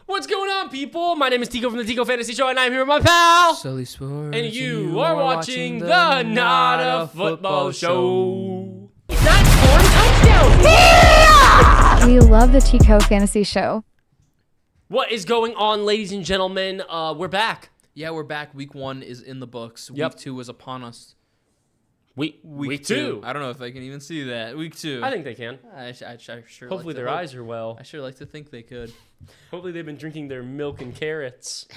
What's going on, people? My name is Tico from the TCOFantasyShow, and I'm here with my pal, Sully Sports, and you are watching the Not a Football Show. It's not scoring touchdowns. Yeah! We love the Tico Fantasy Show. What is going on, ladies and gentlemen? We're back. Yeah, we're back. Week 1 is in the books. Yep. Week 2 is upon us. Week two. I don't know if I can even see that. Week 2. I think they can. I sure Hopefully their eyes are well. I sure like to think they could. Hopefully they've been drinking their milk and carrots.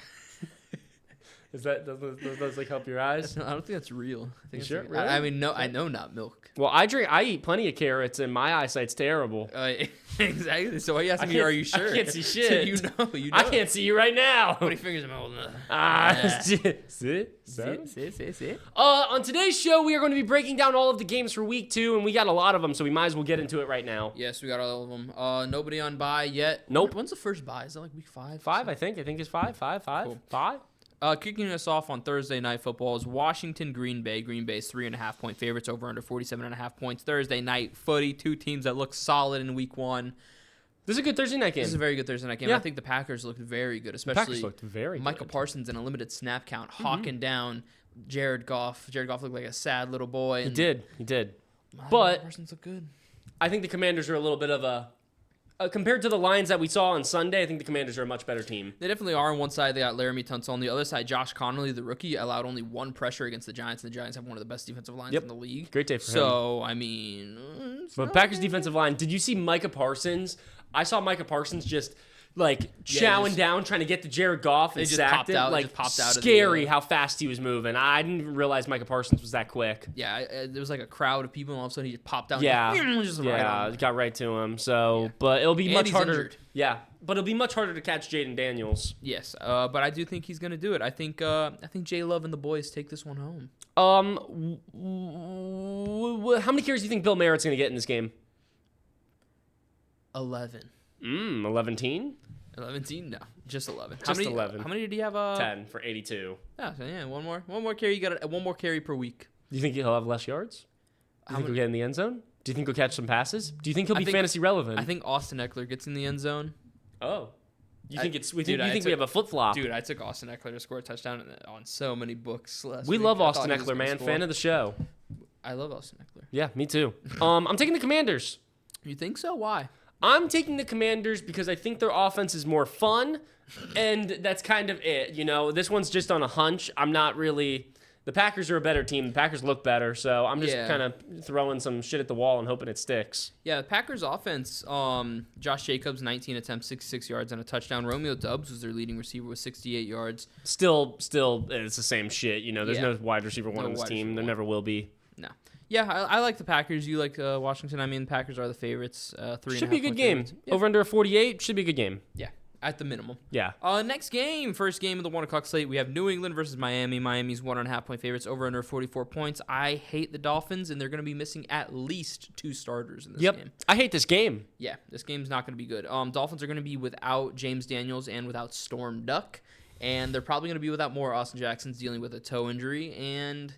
Does those like help your eyes? I don't think that's real. I think You sure? Like, Really? I mean, no, I know not milk. Well, I eat plenty of carrots, and my eyesight's terrible. Exactly. So why are you asking me, are you sure? I can't see shit. So you know. I can't see you right now. How many fingers am I holding up? See? On today's show, we are going to be breaking down all of the games for week 2, and we got a lot of them, so we might as well get into it right now. Yes, we got all of them. Nobody on bye yet. Nope. When's the first bye? Is that like week 5? 5, I think. I think it's 5. Cool. 5. Kicking us off on Thursday Night Football is Washington Green Bay. Green Bay's 3.5-point favorites, over under 47.5 points. Thursday night footy, two teams that look solid in week 1. This is a good Thursday night game. This is a very good Thursday night game. Yeah. I think the Packers looked very good, The Packers especially looked very Micah good. Parsons in a limited snap count, hawking down Jared Goff. Jared Goff looked like a sad little boy. He did. Micah But Parsons looked good. I think the Commanders are a little bit of a... compared to the Lions that we saw on Sunday, I think the Commanders are a much better team. They definitely are. On one side, they got Laramie Tunsil. On the other side, Josh Connolly, the rookie, allowed only one pressure against the Giants, and the Giants have one of the best defensive lines in the league. Great day for him. So, I mean... But Packers defensive line, did you see Micah Parsons? I saw Micah Parsons just chowing down, trying to get to Jared Goff and just sacked popped him. out- Like, just popped out of the, scary how fast he was moving. I didn't even realize Micah Parsons was that quick. Yeah, there was like a crowd of people, and all of a sudden he just popped out. Yeah, And just right on. it got right to him. So, Yeah. but it'll be And much he's harder. injured. Yeah, but it'll be much harder to catch Jaden Daniels. Yes, but I do think he's going to do it. I think J Love and the boys take this one home. How many carries do you think Bill Merritt's going to get in this game? 11. 11? 11? No, just 11. Just 11. How many did he have? 10 for 82. Yeah, one more carry. You got one more carry per week. Do you think he'll have less yards? Do you think he'll get in the end zone? Do you think he'll catch some passes? Do you think he'll be fantasy relevant? I think Austin Eckler gets in the end zone. Oh. You think we have a flip-flop? Dude, I took Austin Eckler to score a touchdown on so many books last We week. love I Austin thought he was Eckler, gonna man. score. Fan of the show. I love Austin Eckler. Yeah, me too. I'm taking the Commanders. You think so? Why? I'm taking the Commanders because I think their offense is more fun, and that's kind of it. You know, this one's just on a hunch. I'm not really... The Packers are a better team. The Packers look better, so I'm just kind of throwing some shit at the wall and hoping it sticks. Yeah, the Packers offense, Josh Jacobs, 19 attempts, 66 yards, and a touchdown. Romeo Doubs was their leading receiver with 68 yards. Still, it's the same shit. You know, there's no wide receiver one on this team. There never will be. No. Yeah, I like the Packers. You like Washington. I mean, the Packers are the favorites. Should be a good game. Yeah. Over under a 48 should be a good game. Yeah, at the minimum. Yeah. Next game, first game of the 1 o'clock slate, we have New England versus Miami. Miami's 1.5-point favorites, over under 44 points. I hate the Dolphins, and they're going to be missing at least 2 starters in this game. I hate this game. Yeah, this game's not going to be good. Dolphins are going to be without James Daniels and without Storm Duck, and they're probably going to be without more. Austin Jackson's dealing with a toe injury, and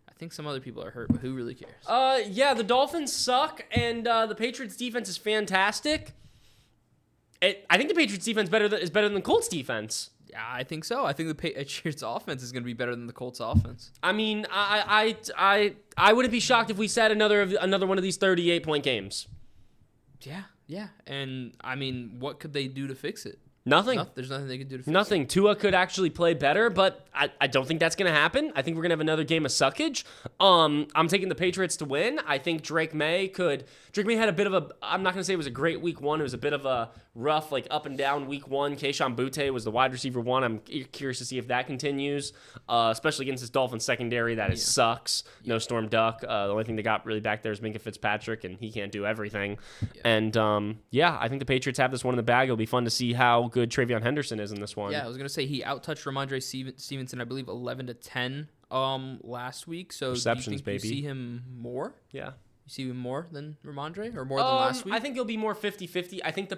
I think some other people are hurt, but who really cares? Yeah, the Dolphins suck, and the Patriots defense is fantastic. I think the Patriots defense is better than the Colts defense. Yeah, I think so. I think the Patriots offense is going to be better than the Colts offense. I mean, I wouldn't be shocked if we said another one of these 38-point games. Yeah. And, I mean, what could they do to fix it? Nothing. There's nothing they could do to fix it. Nothing. Tua could actually play better, but I don't think that's going to happen. I think we're going to have another game of suckage. I'm taking the Patriots to win. I think Drake May had a bit of a, I'm not going to say it was a great week 1. It was a bit of a rough, up and down week 1. Keyshawn Butte was the wide receiver 1. I'm curious to see if that continues, especially against this Dolphins secondary that sucks. No Storm Duck. The only thing they got really back there is Minka Fitzpatrick, and he can't do everything. Yeah. And, I think the Patriots have this one in the bag. It'll be fun to see how good Travion Henderson is in this one. Yeah, I was going to say he outtouched Ramondre Stevenson, I believe, 11-10 last week. So receptions, do you think you see him more? Yeah. You see him more than Ramondre or more than last week? I think it'll be more 50-50. I think the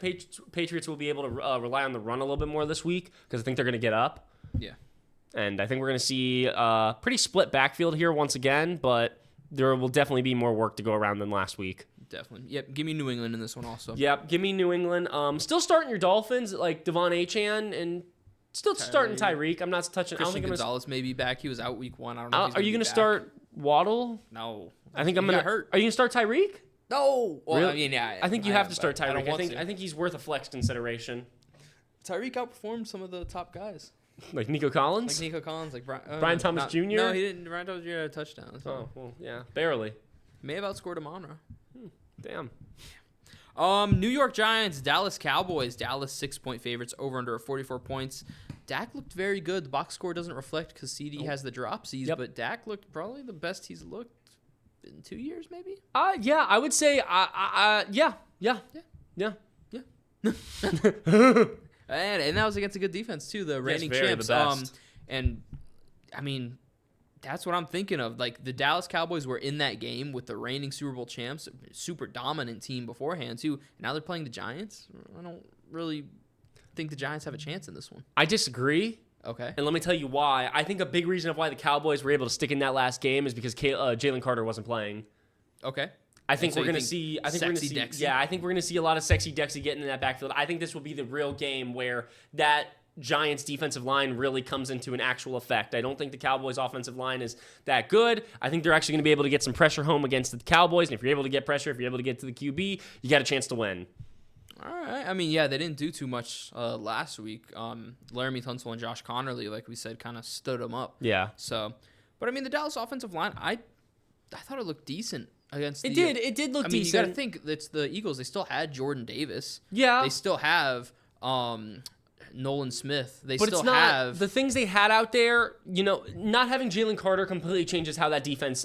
Patriots will be able to rely on the run a little bit more this week because I think they're going to get up. Yeah. And I think we're going to see a pretty split backfield here once again, but there will definitely be more work to go around than last week. Definitely. Yep. Give me New England in this one also. Yep, give me New England. Still starting your Dolphins, like Devon Achane, and still starting Tyreek. I'm not touching. I don't Christian think Gonzalez may be back. He was out week 1. I don't know. are you going to start Waddle? No. I think I'm going to hurt. Are you going to start Tyreek? No. Well, Really? I mean, yeah. I think you have to start Tyreek. I I think he's worth a flex consideration. Tyreek outperformed some of the top guys. Like Nico Collins? Like Nico Collins, like Brian Thomas Jr.? No, he didn't. Brian Thomas Jr. had a touchdown. So. Oh, well, yeah, barely. May have outscored Amon-Ra. Damn. New York Giants, Dallas Cowboys. Dallas 6-point favorites, over under 44 points. Dak looked very good. The box score doesn't reflect because CD has the dropsies, but Dak looked probably the best he's looked in 2 years, maybe. Yeah, I would say, yeah. And that was against a good defense too, the reigning very champs. the best. And I mean, that's what I'm thinking of. Like the Dallas Cowboys were in that game with the reigning Super Bowl champs, super dominant team beforehand too. Now they're playing the Giants. I don't really think the Giants have a chance in this one. I disagree. Okay. And let me tell you why. I think a big reason of why the Cowboys were able to stick in that last game is because Jalen Carter wasn't playing. Okay. I think we're going to see. I think we're going to see. Dexy? Yeah, I think we're going to see a lot of sexy Dexy getting in that backfield. I think this will be the real game where that Giants defensive line really comes into an actual effect. I don't think the Cowboys offensive line is that good. I think they're actually going to be able to get some pressure home against the Cowboys. And if you're able to get pressure, if you're able to get to the QB, you got a chance to win. All right. I mean, yeah, they didn't do too much last week. Laramie Tunsil and Josh Connerly, like we said, kind of stood them up. Yeah. So, but I mean, the Dallas offensive line, I thought it looked decent against. It did look decent. You got to think it's the Eagles. They still had Jordan Davis. Yeah. They still have Nolan Smith. They but still it's not, have the things they had out there. You know, not having Jalen Carter completely changes how that defense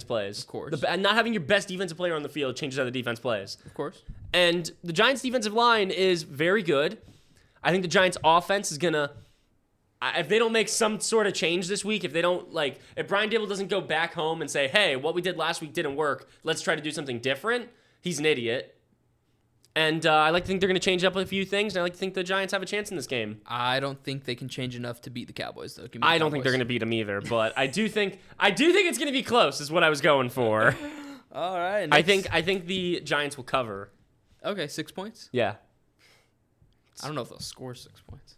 plays. Of course. And not having your best defensive player on the field changes how the defense plays. Of course. And the Giants' defensive line is very good. I think the Giants' offense is gonna. If they don't make some sort of change this week, if Brian Dable doesn't go back home and say, hey, what we did last week didn't work, let's try to do something different, he's an idiot. And I like to think they're going to change up a few things, and I like to think the Giants have a chance in this game. I don't think they can change enough to beat the Cowboys, though. I don't think they're going to beat them either, but I do think it's going to be close is what I was going for. All right. I think the Giants will cover. Okay, 6 points? Yeah. I don't know if they'll score 6 points.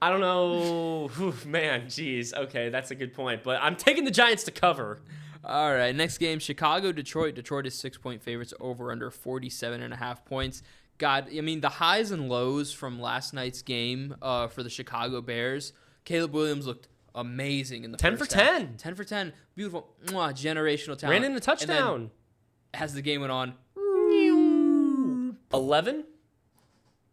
I don't know. Man, geez. Okay, that's a good point. But I'm taking the Giants to cover. All right, next game, Chicago-Detroit. Detroit is 6-point favorites, over under 47.5 points. God, I mean, the highs and lows from last night's game for the Chicago Bears. Caleb Williams looked amazing in the 10 first for 10. half. 10 for 10. Beautiful. Mwah, generational talent. Ran in a touchdown. And then, as the game went on, 11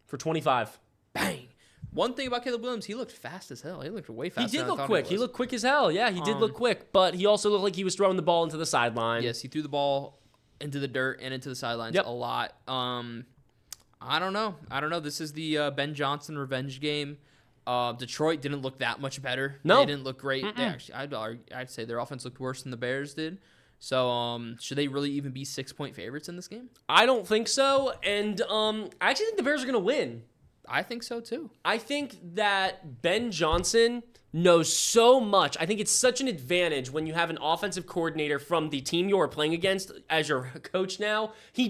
for 25. Bang. One thing about Caleb Williams, he looked fast as hell. He looked way faster. He did than I look thought quick. He looked quick as hell. Yeah, he did look quick. But he also looked like he was throwing the ball into the sideline. Yes, he threw the ball into the dirt and into the sidelines a lot. I don't know. This is the Ben Johnson revenge game. Detroit didn't look that much better. No. They didn't look great. They actually, I'd say their offense looked worse than the Bears did. So, should they really even be 6-point favorites in this game? I don't think so. And I actually think the Bears are going to win. I think so, too. I think that Ben Johnson knows so much. I think it's such an advantage when you have an offensive coordinator from the team you are playing against as your coach now. He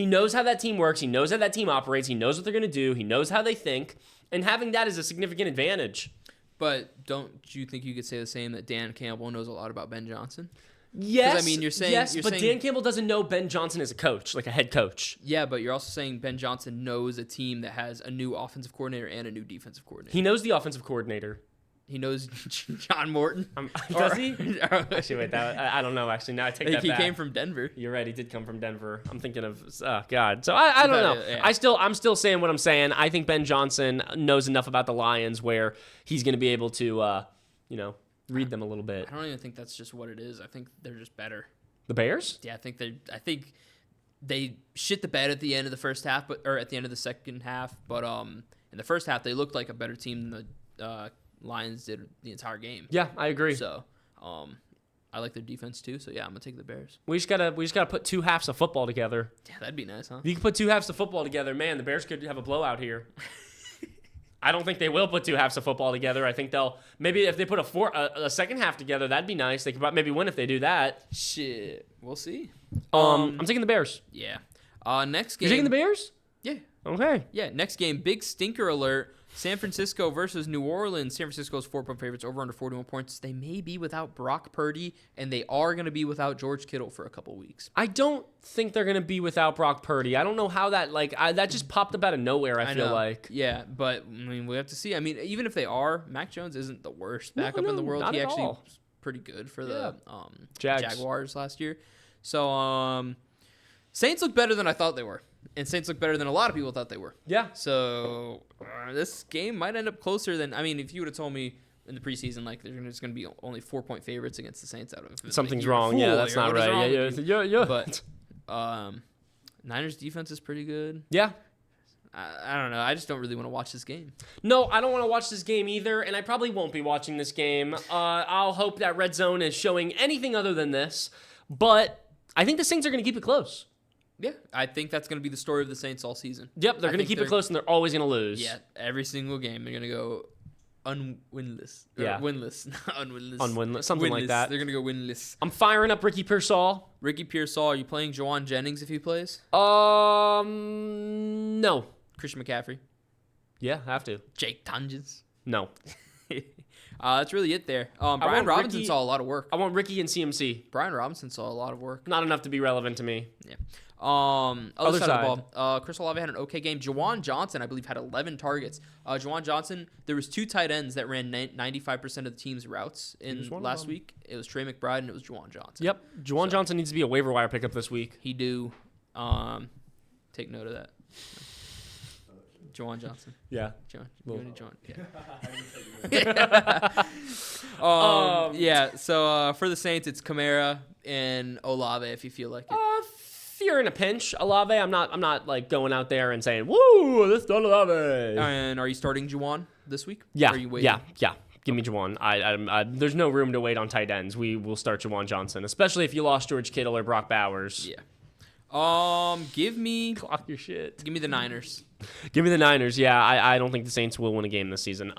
knows how that team works. He knows how that team operates. He knows what they're going to do. He knows how they think. And having that is a significant advantage. But don't you think you could say the same that Dan Campbell knows a lot about Ben Johnson? Yes, I mean, you're saying Dan Campbell doesn't know Ben Johnson as a coach, like a head coach. Yeah, but you're also saying Ben Johnson knows a team that has a new offensive coordinator and a new defensive coordinator. He knows the offensive coordinator. He knows John Morton. Does he? Actually, wait, I don't know. Actually, now I take that back. He came from Denver. You're right. He did come from Denver. I'm thinking of God. So I don't know. Yeah. I'm still saying what I'm saying. I think Ben Johnson knows enough about the Lions where he's going to be able to, read them a little bit. I don't even think that's just what it is. I think they're just better. The Bears? Yeah, I think they shit the bed at the end of the first half, or at the end of the second half. But in the first half, they looked like a better team than the Lions did the entire game. Yeah, I agree. So, I like their defense too. So yeah, I'm gonna take the Bears. We just gotta put two halves of football together. Yeah, that'd be nice, huh? If you can put two halves of football together, man, the Bears could have a blowout here. I don't think they will put two halves of football together. I think they'll maybe if they put a second half together, that'd be nice. They could maybe win if they do that. Shit, we'll see. I'm taking the Bears. Yeah. Next You're game. taking the Bears? Yeah. Okay. Yeah, next game, big stinker alert. San Francisco versus New Orleans. San Francisco's 4-point favorites, over under 41 points. They may be without Brock Purdy, and they are going to be without George Kittle for a couple weeks. I don't think they're going to be without Brock Purdy. I don't know how that, that just popped up out of nowhere, I feel know. like. Yeah, but, I mean, we have to see. I mean, even if they are, Mac Jones isn't the worst backup No, in the world. not He at actually all. was pretty good for the Jags. Jaguars last year. So, Saints look better than I thought they were. And Saints look better than a lot of people thought they were. Yeah. So this game might end up closer than, I mean, if you would have told me in the preseason, like, there's just going to be only 4-point favorites against the Saints, out of Something's wrong. Yeah, that's not right. Yeah. But Niners defense is pretty good. Yeah. I don't know. I just don't really want to watch this game. No, I don't want to watch this game either, and I probably won't be watching this game. I'll hope that Red Zone is showing anything other than this, but I think the Saints are going to keep it close. Yeah, I think that's going to be the story of the Saints all season. Yep, they're going to keep it close, and they're always going to lose. Yeah, every single game they're going to go winless. Yeah. Winless. Not unwinless. Unwinless, something like that. They're going to go winless. I'm firing up Ricky Pearsall. Ricky Pearsall, are you playing Jawan Jennings if he plays? No. Christian McCaffrey? Yeah, have to. Jake Tunges? No. That's really it there. Brian Robinson saw a lot of work. I want Ricky and CMC. Brian Robinson saw a lot of work. Not enough to be relevant to me. Yeah. Other side of the ball. Chris Olave had an okay game. Jawan Johnson, I believe, had 11 targets. Jawan Johnson, there was 2 tight ends that ran 95% of the team's routes in last week. It was Trey McBride and it was Jawan Johnson. Yep. Jawan Johnson needs to be a waiver wire pickup this week. He do. Take note of that. Jawan Johnson. Yeah. Jawan. Yeah. So for the Saints, it's Kamara and Olave if you feel like it. If you're in a pinch, Olave, I'm not like going out there and saying, "Woo, let's go Olave." And are you starting Jawan this week? Yeah. Or are you waiting? Yeah. Give me Jawan. I there's no room to wait on tight ends. We will start Jawan Johnson, especially if you lost George Kittle or Brock Bowers. Yeah. Give me Clock your shit. the Niners. Give me the Niners. Yeah, I don't think the Saints will win a game this season.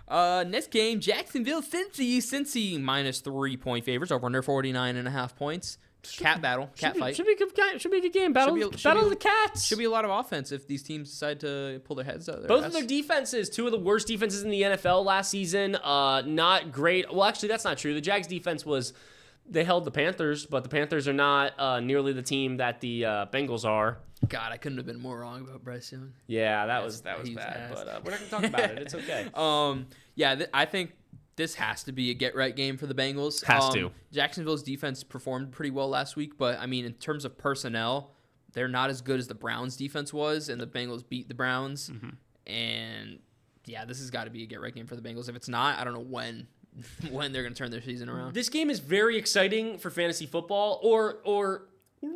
Next game, Jacksonville, Cincy minus 3-point favorites, over under 49.5 points. Cat battle, fight. Should be a good game. Battle of the cats. Should be a lot of offense if these teams decide to pull their heads out of their Both ass. of their defenses, 2 of the worst defenses in the NFL last season. Not great. Well, actually, that's not true. The Jags defense they held the Panthers, but the Panthers are not nearly the team that the Bengals are. God, I couldn't have been more wrong about Bryce Young. Yeah, that was bad. ass. But we're not gonna talk about it. It's okay. I think this has to be a get-right game for the Bengals. Has to. Jacksonville's defense performed pretty well last week, but, I mean, in terms of personnel, they're not as good as the Browns' defense was, and the Bengals beat the Browns. Mm-hmm. And, yeah, this has got to be a get-right game for the Bengals. If it's not, I don't know when they're going to turn their season around. This game is very exciting for fantasy football, or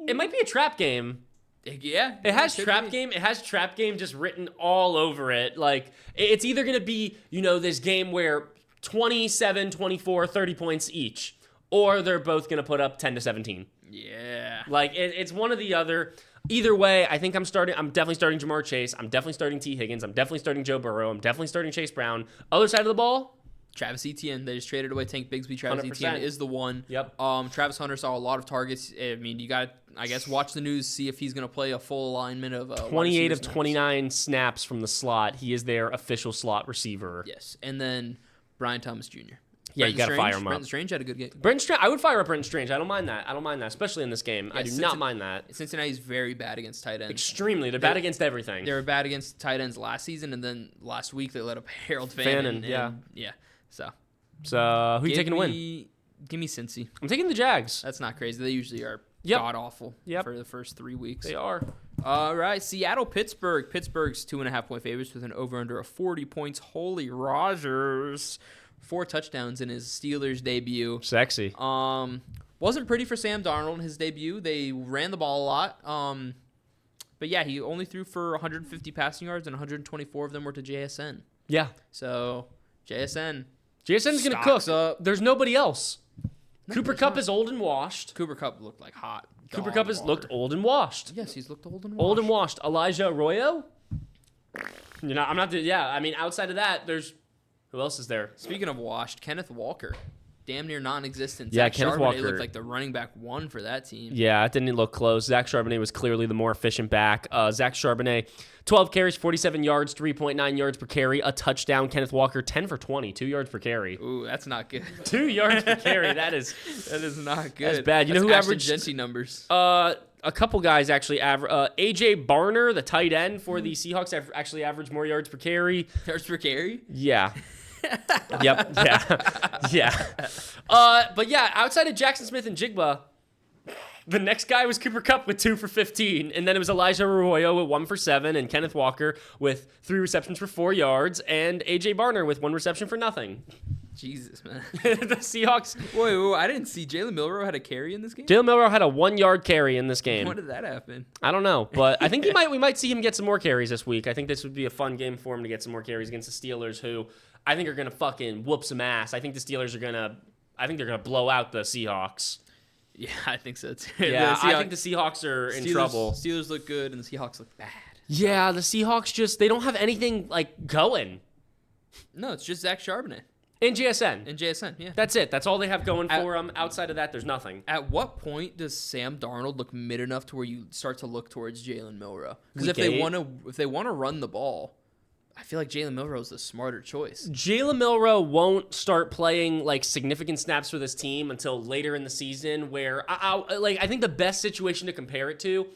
it might be a trap game. Yeah. It has trap game. It has trap game just written all over it. Like, it's either going to be, this game where 27, 24, 30 points each, or they're both going to put up 10 to 17. Yeah. Like, it's one or the other. Either way, I think I'm definitely starting Jamar Chase. I'm definitely starting T. Higgins. I'm definitely starting Joe Burrow. I'm definitely starting Chase Brown. Other side of the ball, Travis Etienne. They just traded away Tank Bigsby. Travis 100%. Etienne is the one. Yep. Travis Hunter saw a lot of targets. I mean, you got to, I guess, watch the news, see if he's going to play a full alignment of 28 of 29 snaps from the slot. He is their official slot receiver. Yes. And then Brian Thomas Jr. Yeah, you got to fire him up. Brenton Strange had a good game. I would fire up Brenton Strange. I don't mind that, especially in this game. Yeah, I do not mind that. Cincinnati's very bad against tight ends. Extremely. They're bad against everything. They were bad against tight ends last season, and then last week they let up Harold Fannin. Yeah. So, who are you taking to win? Give me Cincy. I'm taking the Jags. That's not crazy. They usually are god-awful for the first 3 weeks. They are. All right, Seattle-Pittsburgh. Pittsburgh's 2.5-point favorites with an over-under of 40 points. Holy Rogers. 4 touchdowns in his Steelers debut. Sexy. Wasn't pretty for Sam Darnold in his debut. They ran the ball a lot. But yeah, he only threw for 150 passing yards, and 124 of them were to JSN. Yeah. So, JSN's going to cook. Up. There's nobody else. No, Cooper Kupp is old and washed. Cooper Kupp looked like hot. Cooper Kupp has looked old and washed. Yes, he's looked old and washed. Old and washed. Elijah Arroyo? I mean, outside of that, who else is there? Speaking of washed, Kenneth Walker. damn near non-existent. Yeah, Zach Kenneth Charbonnet Walker looked like the running back one for that team. Yeah, it didn't look close. Zach Charbonnet was clearly the more efficient back. Zach Charbonnet, 12 carries, 47 yards, 3.9 yards per carry, a touchdown. Kenneth Walker, 10 for 20, 2 yards per carry. Ooh, that's not good. 2 yards per carry. That is not good. That's bad. You know who Ashton averaged Genty numbers? A couple guys actually average. AJ Barner, the tight end for the Seahawks, actually averaged more yards per carry. Yards per carry? Yeah. Yep. Yeah. But yeah, outside of Jackson Smith and Jigba, the next guy was Cooper Kupp with 2 for 15, and then it was Elijah Arroyo with 1 for 7, and Kenneth Walker with 3 receptions for 4 yards, and AJ Barner with 1 reception for nothing. Jesus, man. The Seahawks. Wait, I didn't see Jalen Milroe had a carry in this game. Jalen Milroe had a 1-yard carry in this game. When did that happen? I don't know, but I think we might see him get some more carries this week. I think this would be a fun game for him to get some more carries against the Steelers, who I think are gonna fucking whoop some ass. I think the Steelers are gonna blow out the Seahawks. Yeah, I think so too. Yeah, I think the Seahawks are in trouble. Steelers look good and the Seahawks look bad. Yeah, the Seahawks they don't have anything like going. No, it's just Zach Charbonnet. And JSN. And JSN, yeah. That's it. That's all they have going for them. Outside of that, there's nothing. At what point does Sam Darnold look mid enough to where you start to look towards Jalen Milroe? Because if they want to run the ball, I feel like Jalen Milroe is the smarter choice. Jalen Milroe won't start playing like significant snaps for this team until later in the season. Where I think the best situation to compare it to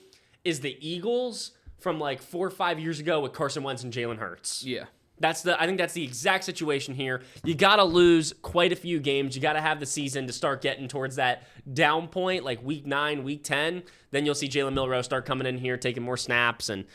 is the Eagles from like 4 or 5 years ago with Carson Wentz and Jalen Hurts. Yeah. I think that's the exact situation here. You got to lose quite a few games. You got to have the season to start getting towards that down point, like week 9, week 10. Then you'll see Jalen Milroe start coming in here, taking more snaps, and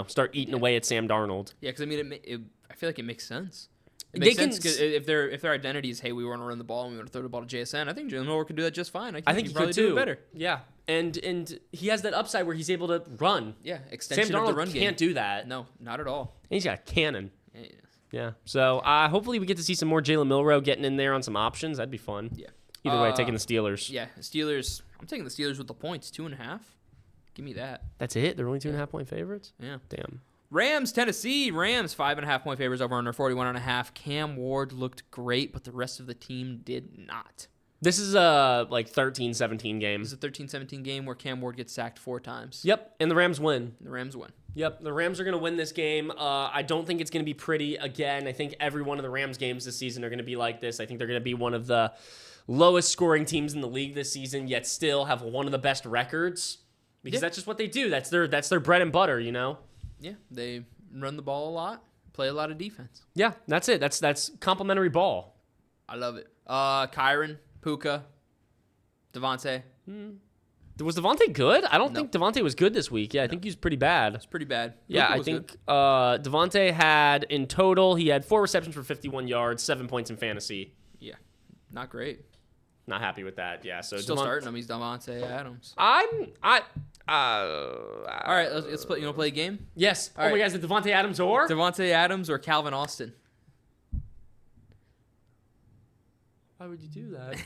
start eating away at Sam Darnold. Yeah, because I feel like it makes sense. It makes sense because if their identity is, hey, we want to run the ball and we want to throw the ball to JSN, I think Jalen Milroe can do that just fine. I think he probably could too. do it better. Yeah, and he has that upside where he's able to run. Yeah, extension Sam Darnold of the run game. can't do that. No, not at all. And he's got a cannon. Yeah. Yeah. So hopefully we get to see some more Jalen Milroe getting in there on some options. That'd be fun. Yeah. Either way, taking the Steelers. Yeah, Steelers. I'm taking the Steelers with the points, 2.5. Give me that. That's it? They're only 2.5 point favorites? Yeah. Damn. Rams, Tennessee. Rams, 5.5 point favorites over under 41.5. Cam Ward looked great, but the rest of the team did not. This is a 13-17 game. This is a 13-17 game where Cam Ward gets sacked 4 times. Yep, and the Rams win. The Rams win. Yep, the Rams are going to win this game. I don't think it's going to be pretty again. I think every one of the Rams games this season are going to be like this. I think they're going to be one of the lowest scoring teams in the league this season, yet still have one of the best records because that's just what they do. That's their bread and butter, Yeah, they run the ball a lot, play a lot of defense. Yeah, that's it. That's complimentary ball. I love it. Kyron, Puka, Devontae. Was Devontae good? I don't think Devontae was good this week. Yeah, I think he was pretty bad. It's pretty bad. Yeah, Puka I was think good. Devontae had, in total, he had 4 receptions for 51 yards, 7 points in fantasy. Yeah, not great. Not happy with that. Yeah, so Still starting him. He's Devontae Adams. All right, let's play. You want to play a game? Yes. All my right. God, is it Devontae Adams or? Devontae Adams or Calvin Austin? Why would you do that?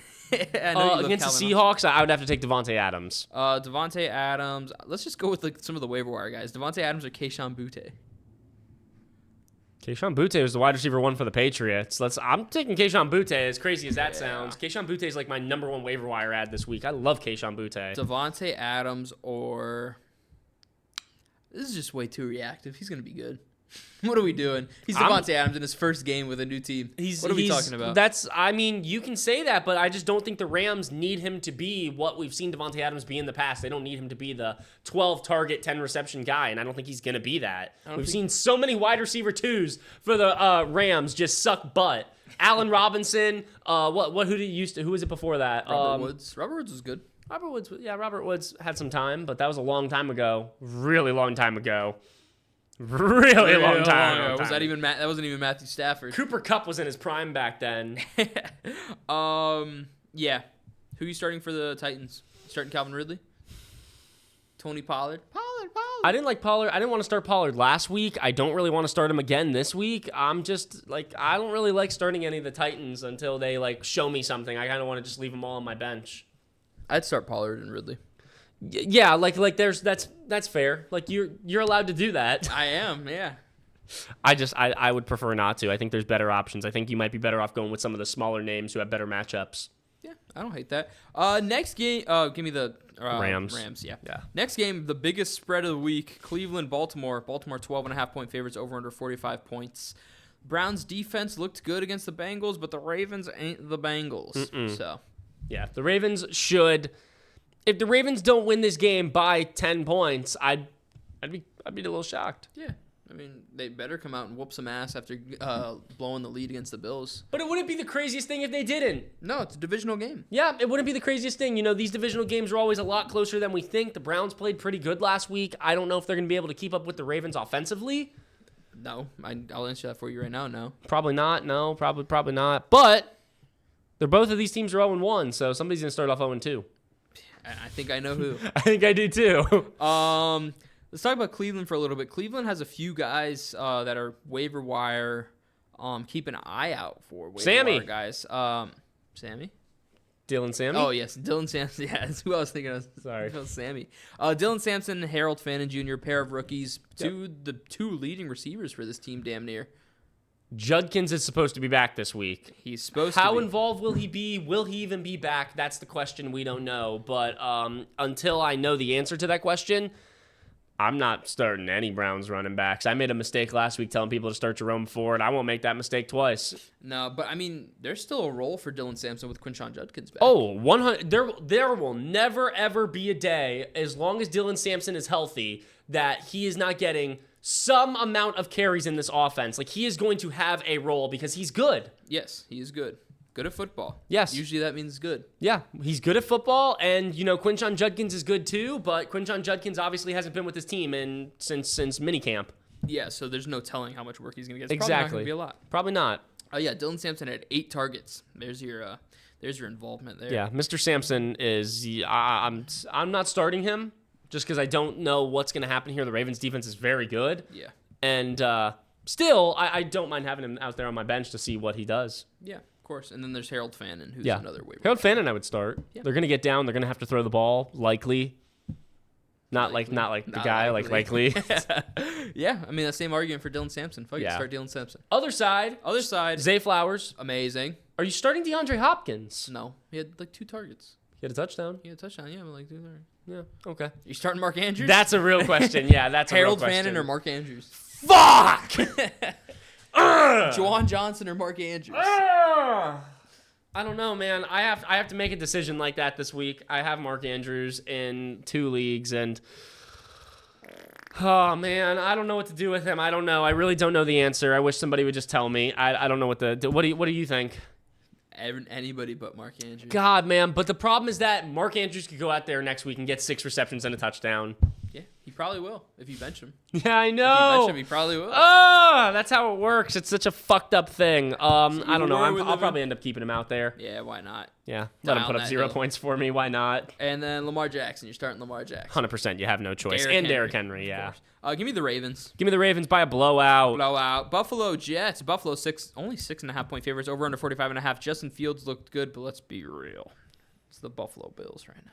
I know you love Against the Calvin Seahawks, I would have to take Devontae Adams. Austin. Devontae Adams. Let's just go with some of the waiver wire guys. Devontae Adams or Kayshon Boutte? Kayshon Boutte was the wide receiver 1 for the Patriots. I'm taking Kayshon Boutte, as crazy as that sounds. Kayshon Boutte is like my number 1 waiver wire ad this week. I love Kayshon Boutte. Devontae Adams or... This is just way too reactive. He's going to be good. What are we doing? He's Devontae Adams in his first game with a new team. What are we talking about? You can say that, but I just don't think the Rams need him to be what we've seen Devontae Adams be in the past. They don't need him to be the 12-target, 10-reception guy, and I don't think he's going to be that. We've seen so many wide receiver 2s for the Rams just suck butt. Allen Robinson, who was it before that? Robert Woods. Robert Woods was good. Robert Woods had some time, but that was a long time ago. Really long time ago. Really long time ago. Was that even that wasn't even Matthew Stafford. Cooper Kupp was in his prime back then. Yeah. Who are you starting for the Titans? Starting Calvin Ridley? Tony Pollard? I didn't like Pollard. I didn't want to start Pollard last week. I don't really want to start him again this week. I'm just I don't really like starting any of the Titans until they show me something. I kind of want to just leave them all on my bench. I'd start Pollard and Ridley. Yeah, that's fair. You're allowed to do that. I am, yeah. I would prefer not to. I think there's better options. I think you might be better off going with some of the smaller names who have better matchups. Yeah, I don't hate that. Next game, give me the Rams. Rams, yeah. Yeah. Next game, the biggest spread of the week, Cleveland, Baltimore. Baltimore 12.5-point favorites, over under 45 points. Browns defense looked good against the Bengals, but the Ravens ain't the Bengals. So, Yeah, the Ravens should. If the Ravens don't win this game by 10 points, I'd be a little shocked. yeah. I mean, they better come out and whoop some ass after blowing the lead against the Bills. But it wouldn't be the craziest thing if they didn't. No, it's a divisional game. Yeah, it wouldn't be the craziest thing. You know, these divisional games are always a lot closer than we think. The Browns played pretty good last week. I don't know if they're going to be able to keep up with the Ravens offensively. No, I'll answer that for you right now. No. Probably not. No, probably not. But both of these teams are 0-1, so somebody's going to start off 0-2. I think I know who. I think I do too. Let's talk about Cleveland for a little bit. Cleveland has a few guys that are waiver wire. Keep an eye out for waiver wire guys. Sammy? Dylan Sammy? Oh, yes. Dylan Sampson. Yeah, that's who I was thinking of. Sorry. Sammy. Dylan Sampson, Harold Fannin Jr., pair of rookies. The two leading receivers for this team, damn near. Judkins is supposed to be back this week. He's supposed to How be. involved will he be? Will he even be back? That's the question we don't know. But until I know the answer to that question, I'm not starting any Browns running backs. I made a mistake last week telling people to start Jerome Ford. I won't make that mistake twice. No, but I mean, there's still a role for Dylan Sampson with Quinshon Judkins back. Oh, 100. There will never, ever be a day, as long as Dylan Sampson is healthy, that he is not getting some amount of carries in this offense. Like, he is going to have a role because he's good. Yes, he is good. Good at football. Yes. Usually that means good. Yeah, he's good at football, and, you know, Quinshon Judkins is good too, but Quinshon Judkins obviously hasn't been with his team since minicamp. Yeah, so there's no telling how much work he's going to get. It's Exactly. probably not going to be a lot. Probably not. Oh, yeah, Dylan Sampson had 8 targets. There's your involvement there. Yeah, Mr. Sampson is, I'm not starting him just because I don't know what's going to happen here. The Ravens defense is very good. Yeah. And still, I don't mind having him out there on my bench to see what he does. Yeah, of course. And then there's Harold Fannin, who's Yeah. another waiver. Harold Fannin, I would start. Yeah. They're going to get down. They're going to have to throw the ball, likely. Not like the guy, likely. Yeah, I mean, that same argument for Dylan Sampson. Fuck it, Yeah. start Dylan Sampson. Other side, Zay Flowers. Amazing. Are you starting DeAndre Hopkins? No, he had like 2 targets. He had a touchdown. He had a touchdown, yeah, but like 2 targets. Yeah, okay. You starting Mark Andrews? That's a real question. Yeah, that's a real Harold question. Fannin or Mark Andrews? Fuck! Juwan Johnson or Mark Andrews? I don't know, man. I have to make a decision like that this week. I have Mark Andrews in 2 leagues, and oh man, I don't know what to do with him. I don't know. I really don't know the answer. I wish somebody would just tell me. I don't know what to do. What do you think? Anybody but Mark Andrews. God, man. But the problem is that Mark Andrews could go out there next week and get 6 receptions and a touchdown. Yeah, he probably will if you bench him. Yeah, I If you know. bench him, he probably will. That's how it works. It's such a fucked up thing. I don't know. where we I'll living. probably end up keeping him out there. Yeah, why not? Yeah, let him Down put up that 0 hill. points for me. Why not? And then Lamar Jackson. You're starting Lamar Jackson. 100%. You have no choice. Derrick And Henry, Derrick Henry, yeah. Give me the Ravens. Give me the Ravens by a blowout. Blowout. Buffalo Jets. Buffalo only 6.5-point favorites. Over under 45.5. Justin Fields looked good, but let's be real. It's the Buffalo Bills right now.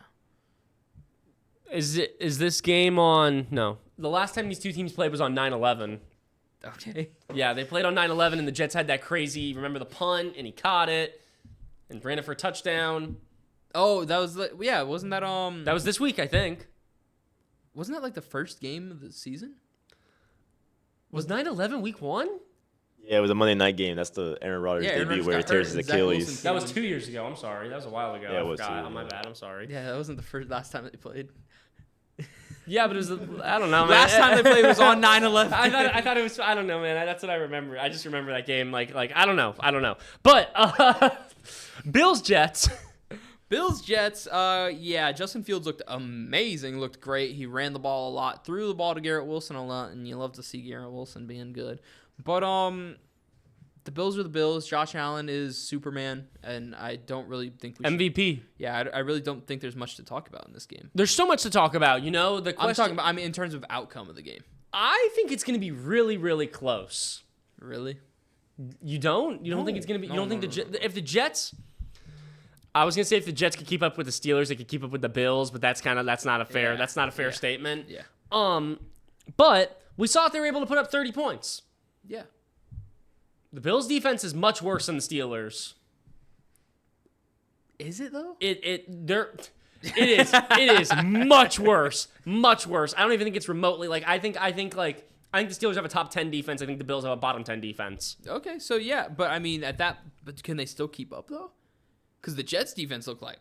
Is this game on? No. The last time these two teams played was on 9/11. Okay. Yeah, they played on 9/11, and the Jets had that crazy. Remember the punt, and he caught it, and ran it for a touchdown. Oh, that was wasn't that That was this week, I think. wasn't that like the first game of the season? Was 9/11 week 1? Yeah, it was a Monday night game. That's the Aaron Rodgers Aaron debut Rodgers where he got tears hurt, his and Zach Achilles. Wilson- That was 2 years ago. I'm sorry. That was a while ago. Yeah, it I was forgot. too, Oh, my yeah. bad. I'm sorry. Yeah, that wasn't the last time they played. Yeah, but it was. I don't know, man. Last time they played was on 9/11. I thought it was. I don't know, man. That's what I remember. I just remember that game. Like I don't know. But Bills Jets. Bills Jets. Yeah, Justin Fields looked amazing. Looked great. He ran the ball a lot, threw the ball to Garrett Wilson a lot, and you love to see Garrett Wilson being good. But the Bills are the Bills. Josh Allen is Superman, and I don't really think we should. MVP. Yeah, I really don't think there's much to talk about in this game. There's so much to talk about. You know, the question. I'm talking about. I mean, in terms of outcome of the game. I think it's going to be really, really close. Really? You don't? You don't think it's going to be? You No, don't think no, if the Jets? I was going to say if the Jets could keep up with the Steelers, they could keep up with the Bills, but that's not a fair. Yeah. That's not a fair Yeah. statement. Yeah. But we saw if they were able to put up 30 points. Yeah. The Bills' defense is much worse than the Steelers. Is it though? It is much worse. Much worse. I don't even think it's remotely like I think the Steelers have a top 10 defense. I think the Bills have a bottom 10 defense. Okay, so yeah, but I mean but can they still keep up though? Because the Jets defense look like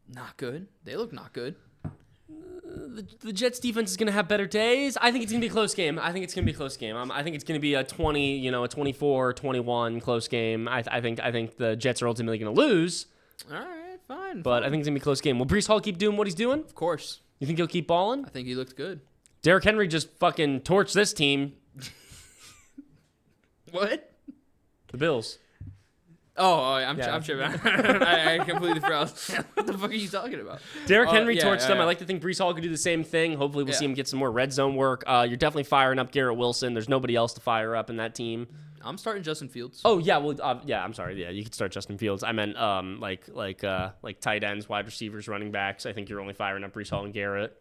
not good. They look not good. The Jets defense is going to have better days. I think it's going to be a close game. I think it's going to be a close game. I think it's going to be a 24-21 close game. I think the Jets are ultimately going to lose. All right, fine. But I think it's going to be a close game. Will Breece Hall keep doing what he's doing? Of course. You think he'll keep balling? I think he looked good. Derrick Henry just fucking torched this team. What? The Bills. I'm tripping. I completely forgot. What the fuck are you talking about? Derrick Henry torched them. I like to think Breece Hall could do the same thing. Hopefully we'll see him get some more red zone work. You're definitely firing up Garrett Wilson. There's nobody else to fire up in that team. I'm starting Justin Fields. Oh yeah, well I'm sorry. Yeah, you could start Justin Fields. I meant like tight ends, wide receivers, running backs. I think you're only firing up Breece Hall and Garrett.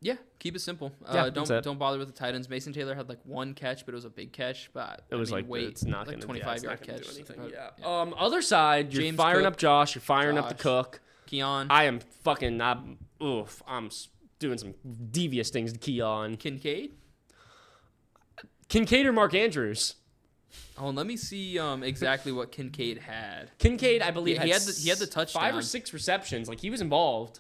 Yeah, keep it simple. Don't bother with the tight ends. Mason Taylor had like one catch, but it was a big catch. But it's not like going to 25-yard catch. do anything. Yeah. Other side, you're James firing Cook, up Josh. You're firing up the Cook. Keon. I am fucking. I'm doing some devious things to Keon. Kincaid Kincaid or Mark Andrews. Oh, and let me see exactly what Kincaid had. Kincaid, I believe, he had the touchdown. 5 or 6 receptions. Like he was involved.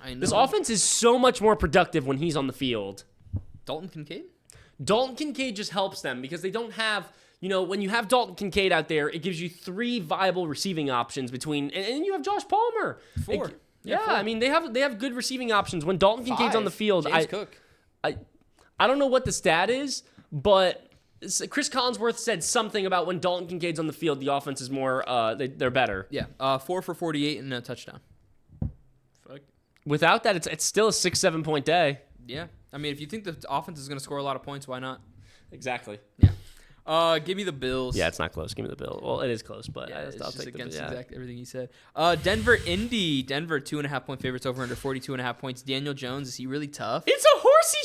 I know. This offense is so much more productive when he's on the field. Dalton Kincaid just helps them because they don't have, when you have Dalton Kincaid out there, it gives you 3 viable receiving options between, and you have Josh Palmer. 4. 4. I mean they have good receiving options when Dalton Kincaid's on the field. James Cook. I don't know what the stat is, but Chris Collinsworth said something about when Dalton Kincaid's on the field, the offense is more, they're better. Yeah, 4 for 48 and a touchdown. Fuck. Without that, it's still a 6-7 point day. Yeah. I mean, if you think the offense is going to score a lot of points, why not? Exactly. Yeah. Give me the Bills. Yeah, it's not close. Give me the Bills. Well, it is close, but I'll take the against Bills. exactly everything you said. Denver, Indy. Denver, 2.5 point favorites over under 42.5 points. Daniel Jones, is he really tough? It's a horsey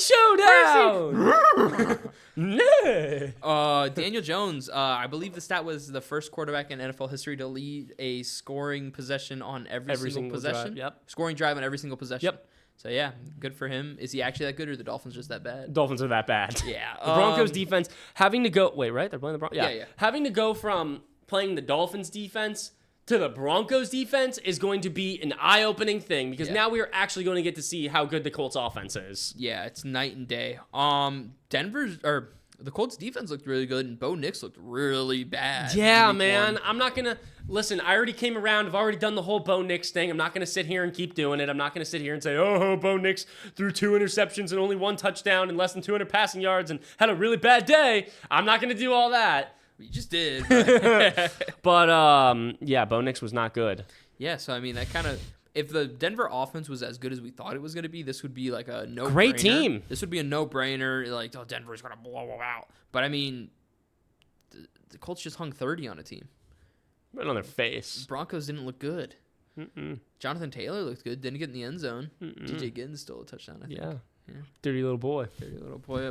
showdown. No. Daniel Jones, I believe the stat was the first quarterback in NFL history to lead a scoring possession on every single possession. Drive, yep. Scoring drive on every single possession. Yep. So, yeah, good for him. Is he actually that good, or are the Dolphins just that bad? Dolphins are that bad. Yeah. The Broncos defense having to go. Wait, right? They're playing the Broncos. Yeah. Having to go from playing the Dolphins defense to the Broncos defense is going to be an eye-opening thing because now we are actually going to get to see how good the Colts offense is. Yeah, it's night and day. The Colts defense looked really good, and Bo Nix looked really bad. Yeah, man. I'm not going to... Listen, I already came around. I've already done the whole Bo Nix thing. I'm not going to sit here and keep doing it. I'm not going to sit here and say, oh, Bo Nix threw 2 interceptions and only 1 touchdown and less than 200 passing yards and had a really bad day. I'm not going to do all that. You just did. But Bo Nix was not good. Yeah, so, I mean, that kind of... If the Denver offense was as good as we thought it was going to be, this would be like a no-brainer. Great team. This would be a no-brainer. Like, Denver's going to blow them out. But, I mean, the Colts just hung 30 on a team. Right on their face. Broncos didn't look good. Jonathan Taylor looked good. Didn't get in the end zone. TJ Giddens stole a touchdown, I think. Yeah. Dirty little boy.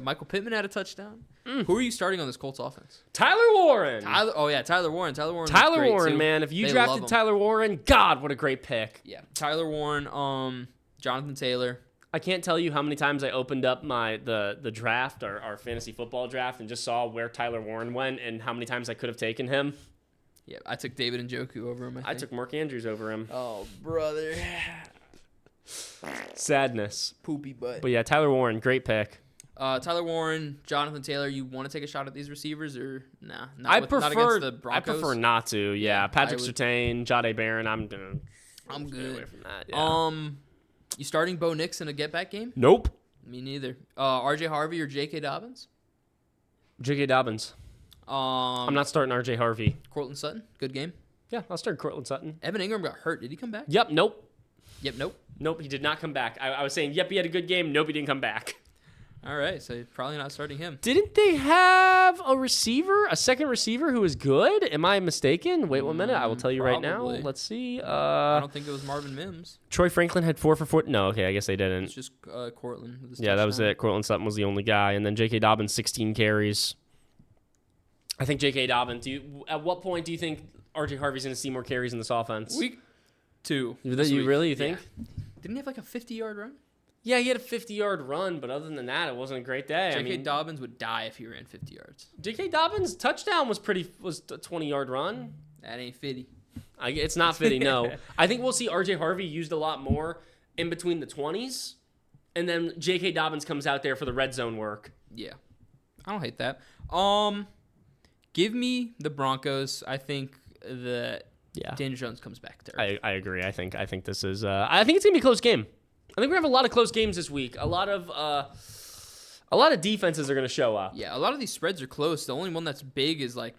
Michael Pittman had a touchdown. Who are you starting on this Colts offense? Tyler Warren. Tyler Warren. Tyler Warren, man. If you drafted Tyler Warren, God, what a great pick. Yeah. Tyler Warren, Jonathan Taylor. I can't tell you how many times I opened up the draft, our fantasy football draft, and just saw where Tyler Warren went and how many times I could have taken him. Yeah, I took David Njoku over him. I took Mark Andrews over him. Oh, brother. Sadness. Poopy butt. But yeah, Tyler Warren, great pick. Tyler Warren, Jonathan Taylor, you want to take a shot at these receivers or nah? Not against the Broncos? I prefer not to. Yeah, Patrick Surtain, Jahdae Barron, I'm good. Away from that. Yeah. You starting Bo Nix in a get-back game? Nope. Me neither. R.J. Harvey or J.K. Dobbins? J.K. Dobbins. I'm not starting R.J. Harvey. Cortland Sutton, good game. Yeah, I'll start Cortland Sutton. Evan Ingram got hurt. Did he come back? Yep. Nope. Nope, he did not come back. I was saying, yep, he had a good game. Nope, he didn't come back. All right, so probably not starting him. Didn't they have a second receiver who was good? Am I mistaken? Wait 1 minute. I will tell you right now. Let's see. I don't think it was Marvin Mims. Troy Franklin had 4 for 4. No, okay, I guess they didn't. It's just Cortland. Yeah, that was it. Cortland Sutton was the only guy. And then J.K. Dobbins, 16 carries. I think J.K. Dobbins, at what point do you think R.J. Harvey's going to see more carries in this offense? 2. You this week. really think? Yeah. Didn't he have like a 50-yard run? Yeah, he had a 50-yard run, but other than that, it wasn't a great day. J.K. Dobbins would die if he ran 50 yards. J.K. Dobbins' touchdown was a 20-yard run. That ain't 50. It's not fitting, no. I think we'll see R.J. Harvey used a lot more in between the 20s, and then J.K. Dobbins comes out there for the red zone work. Yeah. I don't hate that. Give me the Broncos. I think that Daniel Jones comes back there. I agree. I think this is I think it's going to be a close game. I think we're going to have a lot of close games this week. A lot of defenses are going to show up. Yeah, a lot of these spreads are close. The only one that's big is like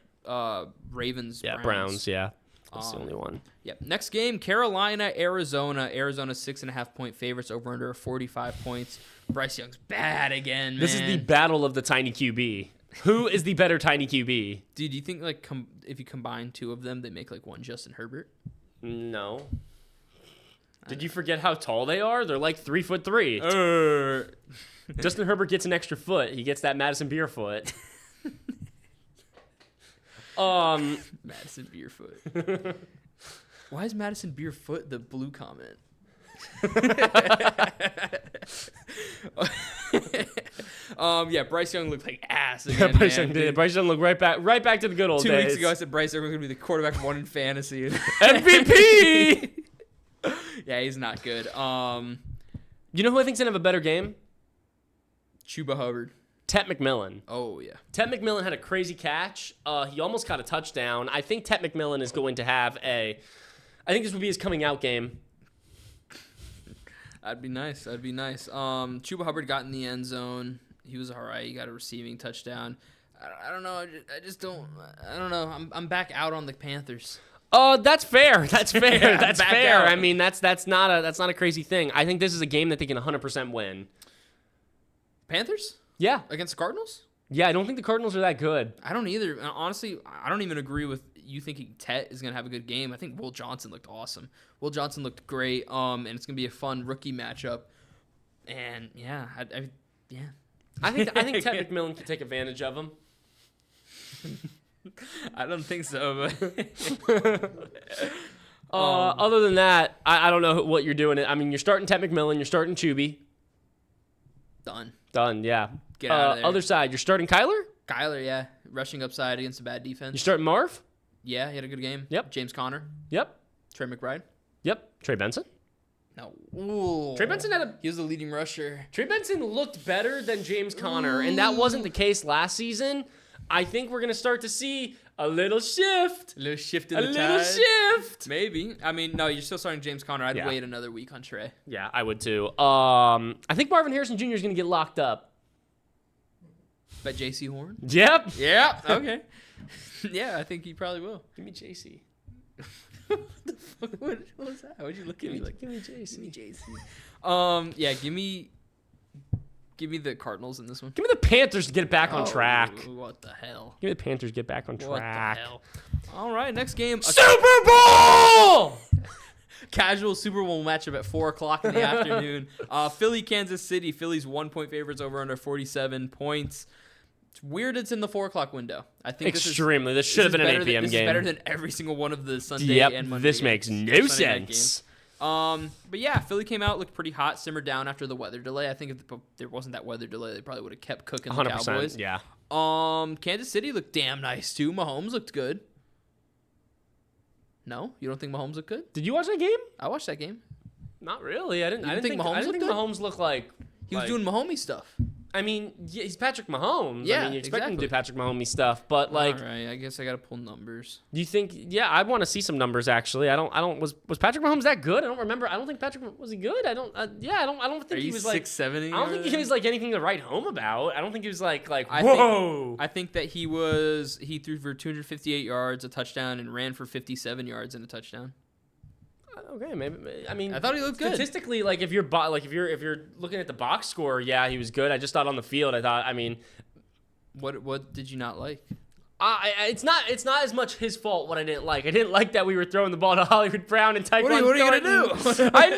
Ravens. Yeah, Browns. Yeah, that's the only one. Yep. Next game, Carolina, Arizona. Arizona 6.5-point favorites over under 45 points. Bryce Young's bad again, man. This is the battle of the tiny QB. Who is the better tiny QB? Dude, do you think like if you combine 2 of them, they make like one Justin Herbert? No. Did you forget how tall they are? They're like 3'3". Justin Herbert gets an extra foot. He gets that Madison Beer foot. Madison Beerfoot. Why is Madison Beerfoot the blue comment? Yeah, Bryce Young looked like ass again. Bryce Young did. Bryce Young looked right back to the good old 2 days. weeks ago, I said Bryce Young was going to be the quarterback 1 in fantasy. MVP! Yeah, he's not good. You know who I think's going to have a better game? Chuba Hubbard. Tet McMillan. Oh, yeah. Tet McMillan had a crazy catch. He almost got a touchdown. I think Tet McMillan is going to have I think this will be his coming out game. That'd be nice. Chuba Hubbard got in the end zone. He was all right. He got a receiving touchdown. I don't know. I just don't. I don't know. I'm back out on the Panthers. That's fair. That's fair. That's back fair. out. I mean, that's not a crazy thing. I think this is a game that they can 100% win. Panthers? Yeah. Against the Cardinals? Yeah, I don't think the Cardinals are that good. I don't either. Honestly, I don't even agree with you thinking Tet is going to have a good game. I think Will Johnson looked awesome. Will Johnson looked great, and it's going to be a fun rookie matchup. And, yeah, I think Tet McMillan can take advantage of him. I don't think so. But other than that, I don't know what you're doing. I mean, you're starting Tet McMillan. You're starting Chuby. Done, yeah. Get out of there. Other side, you're starting Kyler? Kyler, yeah. Rushing upside against a bad defense. You're starting Marv? Yeah, he had a good game. Yep. James Conner. Yep. Trey McBride. Yep. Trey Benson? No. Ooh. Trey Benson He was the leading rusher. Trey Benson looked better than James Conner, and that wasn't the case last season. I think we're going to start to see a little shift. A little shift in A the little tide. shift. Maybe. I mean, no, you're still starting James Conner. I'd Yeah. wait another week on Trey. Yeah, I would too. I think Marvin Harrison Jr. is going to get locked up. Bet JC Horn? Yep. Yeah. Okay. Yeah, I think he probably will. Give me JC. What was that? What'd you look at me like? Give me JC. Yeah, give me the Cardinals in this one. Give me the Panthers to get it back on track. What the hell? Give me the Panthers to get back on track. What the hell? All right, next game. Super Bowl! Casual Super Bowl matchup at 4 o'clock in the afternoon. Philly, Kansas City. Philly's 1-point favorites over under 47 points. It's weird it's in the 4 o'clock window. I think Extremely. This should have been an 8 p.m. This game. is better than every single one of the Sunday Yep, and Monday this games, makes or no Sunday night sense. games. But yeah, Philly came out, looked pretty hot, simmered down after the weather delay. I think if there wasn't that weather delay, they probably would have kept cooking the 100%. Cowboys. Yeah. Kansas City looked damn nice too. Mahomes looked good. No, you don't think Mahomes looked good? Did you watch that game? I watched that game. Not really. I didn't think Mahomes looked good? Mahomes looked like He was doing Mahomey stuff. I mean, yeah, he's Patrick Mahomes. Yeah, I mean, you expect him to do exactly. Patrick Mahomes stuff, but like, All right, I guess I got to pull numbers. do you think? Yeah, I want to see some numbers actually. I don't. Was Patrick Mahomes that good? I don't remember. I don't think Patrick was he good. I don't. Yeah, I don't think Are he you was like. 6'7"? I don't think he was like anything to write home about. I don't think he was like I whoa. I think that he threw for 258 yards, a touchdown, and ran for 57 yards and a touchdown. Okay, maybe. I mean, I thought he looked good. Statistically, like if you're looking at the box score, yeah, he was good. I just thought on the field, I mean, What did you not like? it's not as much his fault what I didn't like. I didn't like that we were throwing the ball to Hollywood Brown and Tyquan. What are you gonna do? I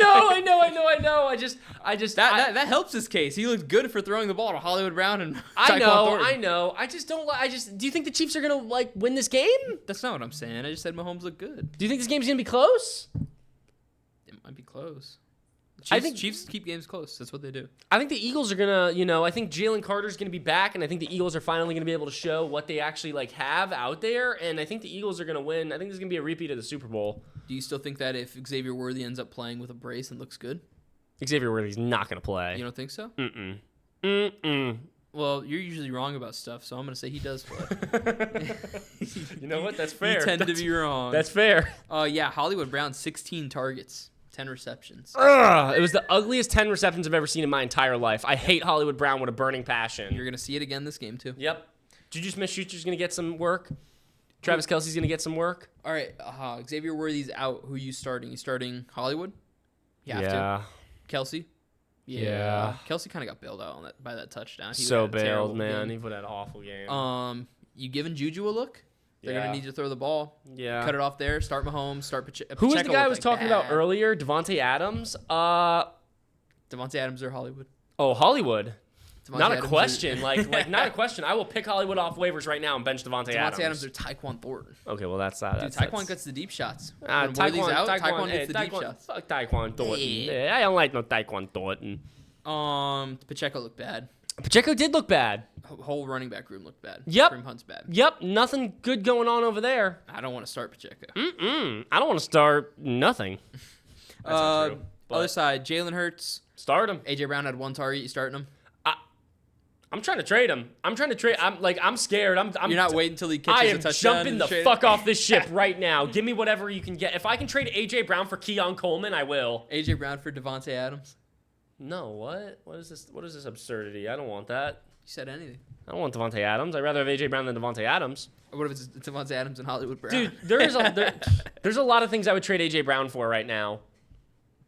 know. I just That helps his case. He looked good for throwing the ball to Hollywood Brown and I Tyquan Thornton. I know. I just don't like. Do you think the Chiefs are gonna win this game? That's not what I'm saying. I just said Mahomes looked good. Do you think this game's gonna be close? Might be close. I think Chiefs keep games close. That's what they do. I think the Eagles are gonna, I think Jalen Carter's gonna be back, and I think the Eagles are finally gonna be able to show what they actually have out there, and I think the Eagles are gonna win. I think this is gonna be a repeat of the Super Bowl. Do you still think that if Xavier Worthy ends up playing with a brace and looks good? Xavier Worthy's not gonna play. You don't think so? Mm-mm. Well, you're usually wrong about stuff, so I'm gonna say he does play. You know what? That's fair. You tend to be wrong. That's fair. Yeah, Hollywood Brown, 16 targets. 10 receptions. It was the ugliest 10 receptions I've ever seen in my entire life. I hate Hollywood Brown with a burning passion. You're going to see it again this game, too. Yep. Juju Smith-Schuster's going to get some work. Travis Kelce's going to get some work. All right. Xavier Worthy's out. Who are you starting? You starting Hollywood? You have to. Kelsey? Yeah. Kelsey kind of got bailed out by that touchdown. He So had a terrible bailed, man. game. He put out an awful game. You giving Juju a look? They're going to need to throw the ball. Yeah. Cut it off there. Start Mahomes. Start Pacheco. Who was the guy I was talking about earlier? Devontae Adams? Devontae Adams or Hollywood? Oh, Hollywood. Devontae Not a Adams question. Like not a question. I will pick Hollywood off waivers right now and bench Devontae Adams. Devontae Adams or Tyquan Thornton. Okay, well, that's that. Dude, Tyquan gets the deep shots. When Tyquan, Worthy's out, Tyquan hey, gets the deep shots. Fuck Tyquan Thornton. Yeah. Yeah, I don't like no Tyquan Thornton. Pacheco looked bad. Pacheco did look bad. Whole running back room looked bad. Yep. Kareem Hunt's bad. Yep, nothing good going on over there. I don't want to start Pacheco. I don't want to start nothing. That's not true. Other side, Jalen Hurts. Start him. AJ Brown had one target. You starting him? I'm trying to trade him. I'm scared. You're not waiting until he I catches am a touchdown. jumping the fuck off this ship right now. Give me whatever you can get. If I can trade AJ Brown for Keon Coleman, I will. AJ Brown for Devontae Adams. No, what? What is this? What is this absurdity? I don't want that. You said anything. I don't want Devontae Adams. I'd rather have AJ Brown than Devontae Adams. Or what if it's Devontae Adams and Hollywood Brown? Dude, there's a lot of things I would trade AJ Brown for right now.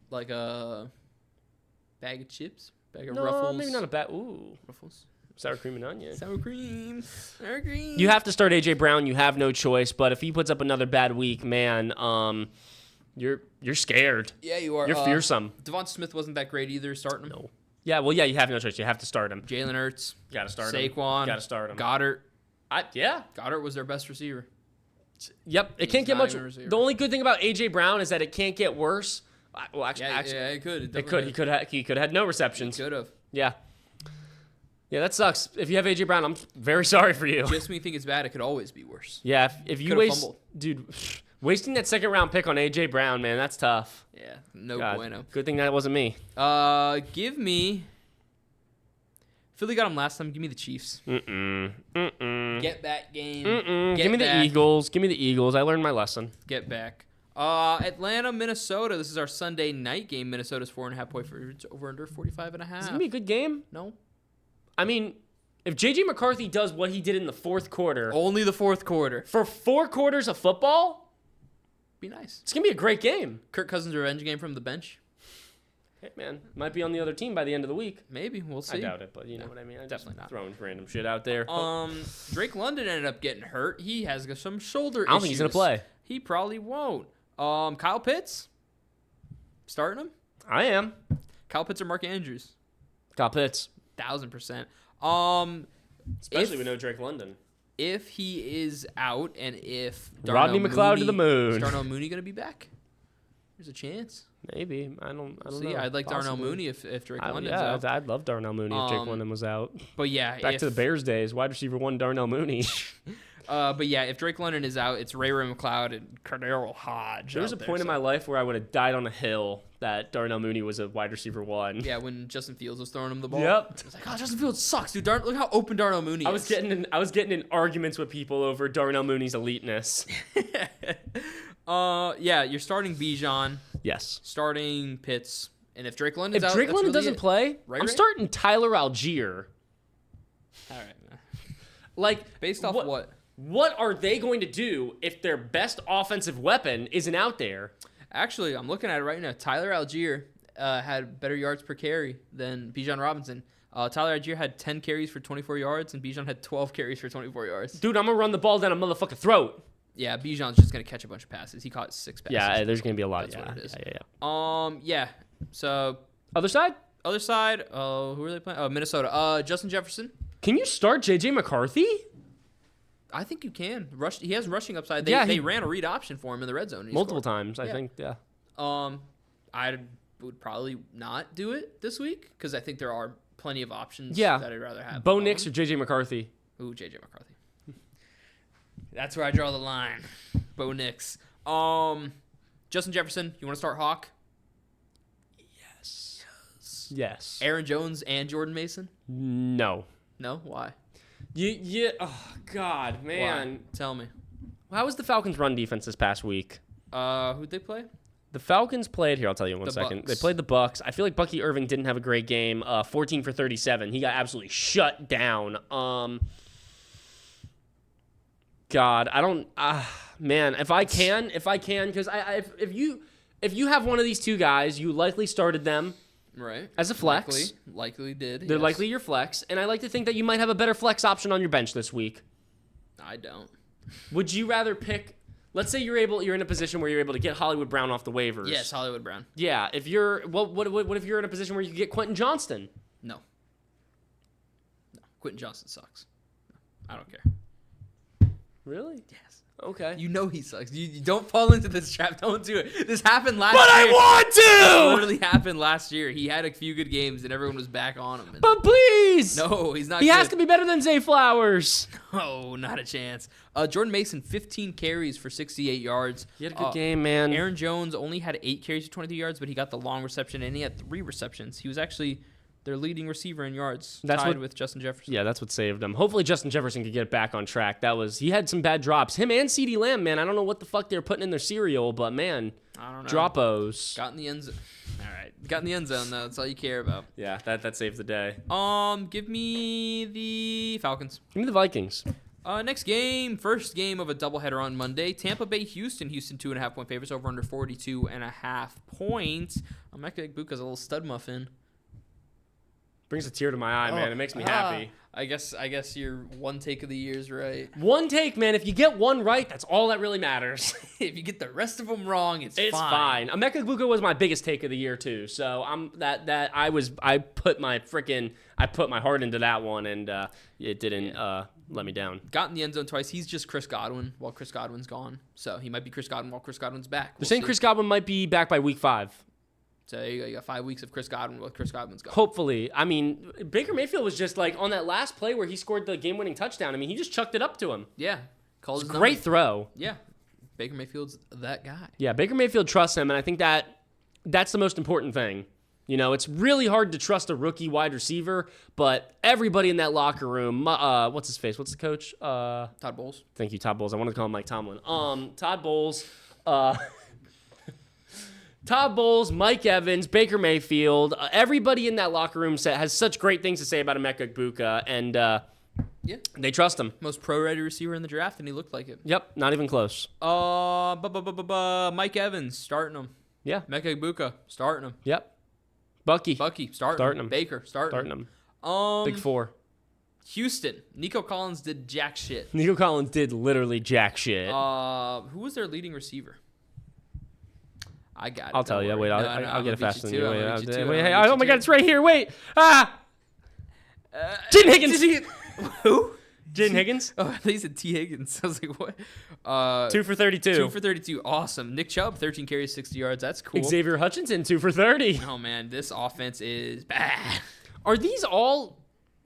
Like a bag of chips, bag of No, Ruffles. maybe not a bad. Ooh, Ruffles. sour cream and onion. Sour cream. Sour cream. You have to start AJ Brown. You have no choice. But if he puts up another bad week, man, you're scared. Yeah, you are. You're fearsome. Devonta Smith wasn't that great either. Starting him. No. Yeah, well, yeah, you have no choice. You have to start him. Jalen Hurts. Got to start him. Saquon. Got to start him. Goddard. Yeah. Goddard was their best receiver. Yep. It can't get not much. even a receiver. The only good thing about AJ Brown is that it can't get worse. Well, actually, it could. it could. He could have had no receptions. Could have. Yeah. Yeah, that sucks. If you have AJ Brown, I'm very sorry for you. Just when you think it's bad, it could always be worse. Yeah, if you Could've waste, fumbled. dude, wasting that second round pick on AJ Brown, man, that's tough. Yeah, no God, bueno. Good thing that wasn't me. Give me. Philly got him last time. Give me the Chiefs. Get Get game. Give me the Eagles. Give me the Eagles. I learned my lesson. Get back. Atlanta, Minnesota. This is our Sunday night game. Minnesota's 4.5 point favorites over under 45.5. Is it gonna be a good game? No. I mean, if JJ McCarthy does what he did in the fourth quarter, Only the fourth quarter. for 4 quarters of football, Be nice. it's gonna be a great game. Kirk Cousins' revenge game from the bench. Hey, man, might be on the other team by the end of the week. Maybe. We'll see. I doubt it, but you know what I mean. I'm definitely just not. throwing random shit out there. Drake London ended up getting hurt. He has some shoulder issues. I don't think he's gonna play. He probably won't. Kyle Pitts. Starting him? I am. Kyle Pitts or Mark Andrews? Got Pitts. 1,000%. Especially with no Drake London. If he is out and if Rodney McLeod to the moon. Is Darnell Mooney going to be back? There's a chance. Maybe. I don't So know. yeah, I'd like Darnell Possibly. Mooney if Drake I, London's yeah, out. I'd love Darnell Mooney if Drake London was out. But yeah, Back to the Bears days. Wide receiver 1, Darnell Mooney. But yeah, if Drake London is out, it's Ray McLeod and Cardero Hodge. There was a point in my life where I would have died on a hill that Darnell Mooney was a wide receiver 1. Yeah, when Justin Fields was throwing him the ball. Yep. I was like, oh, Justin Fields sucks, dude. Look how open Darnell Mooney is. I was getting in arguments with people over Darnell Mooney's eliteness. Yeah, you're starting Bijan, Yes. starting Pitts, and if Drake London's If out, Drake that's London really doesn't it. play, Right, I'm Ray? starting Tyler Algier. All right, man. Like, Based off what? What are they going to do if their best offensive weapon isn't out there? Actually, I'm looking at it right now. Tyler Algier had better yards per carry than Bijan Robinson. Tyler Algier had 10 carries for 24 yards, and Bijan had 12 carries for 24 yards. Dude, I'm going to run the ball down a motherfucking throat. Yeah, Bijan's just going to catch a bunch of passes. He caught 6 passes. Yeah, there's going to be a lot. That's what it is. Yeah. Yeah. So, Other side? other side, who are they playing? Oh, Minnesota. Justin Jefferson. Can you start JJ McCarthy? I think you can. He has rushing upside. Yeah, They he- ran a read option for him in the red zone. And he Multiple scored. times, I think. Yeah. I I would probably not do it this week because I think there are plenty of options Yeah. that I'd rather have. Bo Nix or JJ McCarthy? Ooh, JJ McCarthy. That's where I draw the line. Bo Nix. Justin Jefferson, you want to start Hawk? Yes. Aaron Jones and Jordan Mason? No. No? Why? Oh, God, man. Why? Tell me. How was the Falcons' run defense this past week? Who'd they play? The Falcons played, here, I'll tell you in one The second. Bucks. They played the Bucks. I feel like Bucky Irving didn't have a great game. 14 for 37. He got absolutely shut down. God, I don't, man, if I can, because if you have one of these two guys, you likely started them Right. as a flex. Likely did. They're yes. likely your flex, and I like to think that you might have a better flex option on your bench this week. I don't. Would you rather pick? Let's say you're in a position where you're able to get Hollywood Brown off the waivers. Yes, Hollywood Brown. Yeah. If you're what if you're in a position where you can get Quentin Johnston? No. Quentin Johnson sucks. No, I don't care. Really? Yes. Okay. You know he sucks. You don't fall into this trap. Don't do it. This happened last But year. I want It to. literally happened last year. He had a few good games and everyone was back on him. And But please. no, he's not He good. has to be better than Zay Flowers. Oh, not a chance. Jordan Mason, 15 carries for 68 yards. He had a good game, man. Aaron Jones only had 8 carries for 23 yards, but he got the long reception, and he had 3 receptions. He was actually their leading receiver in yards, tied with Justin Jefferson. Yeah, that's what saved him. Hopefully Justin Jefferson could get back on track. He had some bad drops. Him and CeeDee Lamb, man. I don't know what the fuck they're putting in their cereal, but man, I don't know. droppos. Got in the end zone. All right. Got in the end zone, though. That's all you care about. Yeah, that saves the day. Give me the Falcons. Give me the Vikings. Next game, first game of a doubleheader on Monday. Tampa Bay, Houston. Houston 2.5-point favorites over under 42.5 points. Emeka Egbuka's a little stud muffin. Brings a tear to my eye, man. It makes me happy. I guess your one take of the year is right. One take, man. If you get one right, that's all that really matters. If you get the rest of them wrong, it's fine. Emeka Egbuka was my biggest take of the year too. So I put my heart into that one, and it didn't let me down. Got in the end zone twice. He's just Chris Godwin while Chris Godwin's gone. So he might be Chris Godwin while Chris Godwin's back. They're saying Chris Godwin might be back by week 5. So there you go. You got 5 weeks of Chris Godwin while Chris Godwin's gone. Hopefully. I mean, Baker Mayfield was just like on that last play where he scored the game-winning touchdown. I mean, he just chucked it up to him. Yeah. Calls his Great number. throw. Yeah. Baker Mayfield's that guy. Yeah, Baker Mayfield trusts him, and I think that's the most important thing. You know, it's really hard to trust a rookie wide receiver, but everybody in that locker room, what's his face? What's the coach? Todd Bowles. Thank you, Todd Bowles. I wanted to call him Mike Tomlin. Todd Bowles, Todd Bowles, Mike Evans, Baker Mayfield, everybody in that locker room has such great things to say about Emeka Egbuka, and Yeah. they trust him. Most pro-ready receiver in the draft, and he looked like it. Yep, not even close. Mike Evans, starting him. Yeah, Emeka Egbuka, starting him. yep. Bucky, Starting him. Baker, starting him. him. Big 4. Houston, Nico Collins did jack shit. Nico Collins did literally jack shit. Who was their leading receiver? I got it. I'll tell don't you. worry. Wait, No, I'll get it faster than you. I'm Wait, gonna beat you too. wait, I'm hey, gonna beat oh you my too. God, it's right here. Wait. Jaden Higgins. Who? Jaden Higgins. Oh, they said T. Higgins. I was like, what? 2 for 32. 2 for 32. Awesome. Nick Chubb, 13 carries, 60 yards. That's cool. Xavier Hutchinson, 2 for 30. Oh, man. This offense is bad. Are these all?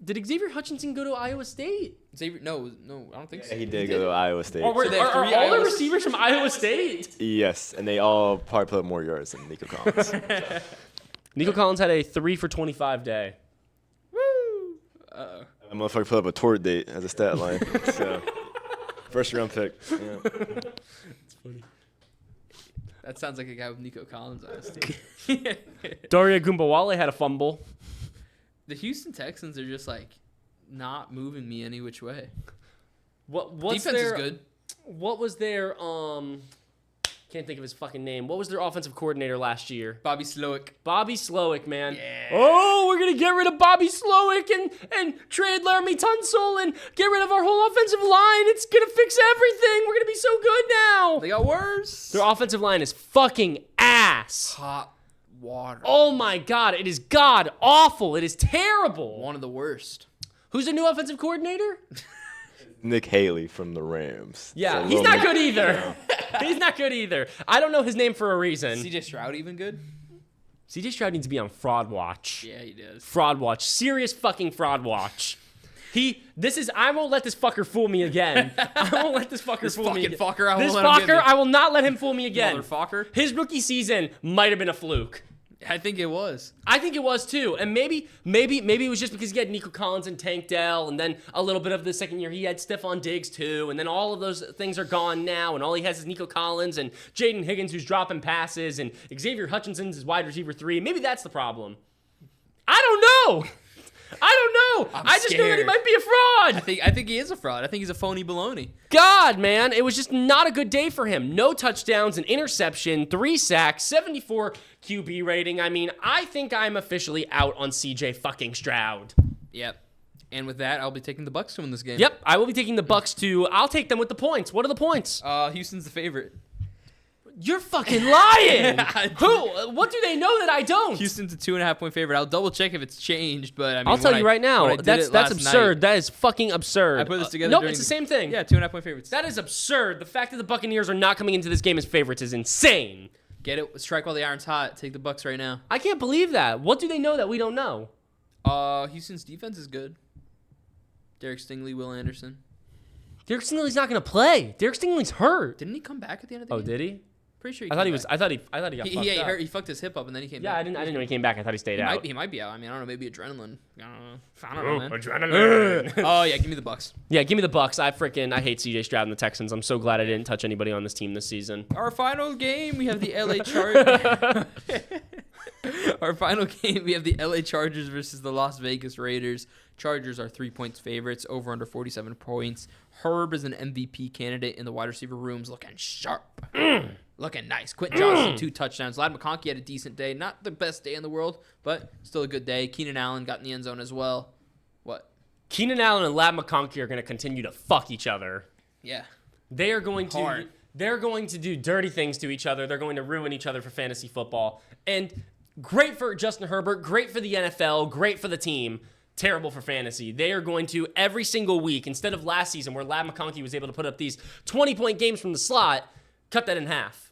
Did Xavier Hutchinson go to Iowa State? Xavier, no, I don't think so. He did go to Iowa State. Are, they have are three all the Iowa- receivers from Iowa State? Yes, and they all probably put up more yards than Nico Collins. Nico Collins had a 3 for 25 day. Woo! Uh-oh. That motherfucker put up a tour date as a stat line. So, first round pick. Yeah. That sounds like a guy with Nico Collins on his team. Daria Gumbawale had a fumble. The Houston Texans are just like not moving me any which way. What's Defense their, is good. What was their can't think of his fucking name. What was their offensive coordinator last year? Bobby Slowick. Bobby Slowick, man. Yeah. Oh, we're gonna get rid of Bobby Slowick and trade Laramie Tunsil and get rid of our whole offensive line. It's gonna fix everything. We're gonna be so good now. They got worse. Their offensive line is fucking ass. Hot water. Oh my God, it is god awful. It is terrible. One of the worst. Who's the new offensive coordinator? Nick Haley from the Rams. Yeah, So he's little not Nick- good either. He's not good either. I don't know his name for a reason. CJ Stroud even good? CJ Stroud needs to be on fraud watch. Yeah, he does. Fraud watch. Serious fucking fraud watch. I won't let this fucker fool me again. I won't let this fucker fool me again. Fucker, I will not let him fool me again. Motherfucker. His rookie season might have been a fluke. I think it was. I think it was too. And maybe it was just because he had Nico Collins and Tank Dell, and then a little bit of the second year he had Stephon Diggs too, and then all of those things are gone now, and all he has is Nico Collins and Jaden Higgins who's dropping passes, and Xavier Hutchinson's his wide receiver 3. Maybe that's the problem. I don't know. I just know that he might be a fraud. I think he is a fraud. I think he's a phony baloney. God, man, it was just not a good day for him. No touchdowns, an interception, 3 sacks, 74 QB rating. I mean, I think I'm officially out on CJ fucking Stroud. Yep. And with that, I'll be taking the Bucs to win this game. Yep, I will be taking the Bucs too. I'll take them with the points. What are the points? Houston's the favorite. You're fucking lying. Who? What do they know that I don't? Houston's a 2.5-point favorite. I'll double check if it's changed, but I mean, I'll tell you right now, that's absurd. Night, that is fucking absurd. I put this together. Nope, it's the same thing. Yeah, 2.5-point favorites. That is absurd. The fact that the Buccaneers are not coming into this game as favorites is insane. Get it? Strike while the iron's hot. Take the Bucs right now. I can't believe that. What do they know that we don't know? Houston's defense is good. Derek Stingley, Will Anderson. Derek Stingley's not going to play. Derek Stingley's hurt. Didn't he come back at the end of the game? Oh, did he? Pretty sure. I thought he got fucked up. He fucked his hip up and then he came back. Yeah, I didn't know he came back. I thought he stayed out. He might be out. I mean, I don't know. Maybe adrenaline. I don't know, man. Adrenaline. Oh yeah, give me the Bucs. Yeah, give me the Bucs. I hate CJ Stroud and the Texans. I'm so glad I didn't touch anybody on this team this season. Our final game, we have the LA Chargers. Our final game, we have the LA Chargers versus the Las Vegas Raiders. Chargers are 3-point favorites, over under 47 points. Herb is an MVP candidate in the wide receiver rooms, looking sharp. Looking nice. Quentin Johnson, 2 touchdowns. Ladd McConkey had a decent day. Not the best day in the world, but still a good day. Keenan Allen got in the end zone as well. What? Keenan Allen and Ladd McConkey are going to continue to fuck each other. Yeah. They are going to They're going to do dirty things to each other. They're going to ruin each other for fantasy football. And great for Justin Herbert, great for the NFL, great for the team. Terrible for fantasy. They are going to, every single week, instead of last season where Ladd McConkey was able to put up these 20-point games from the slot, cut that in half.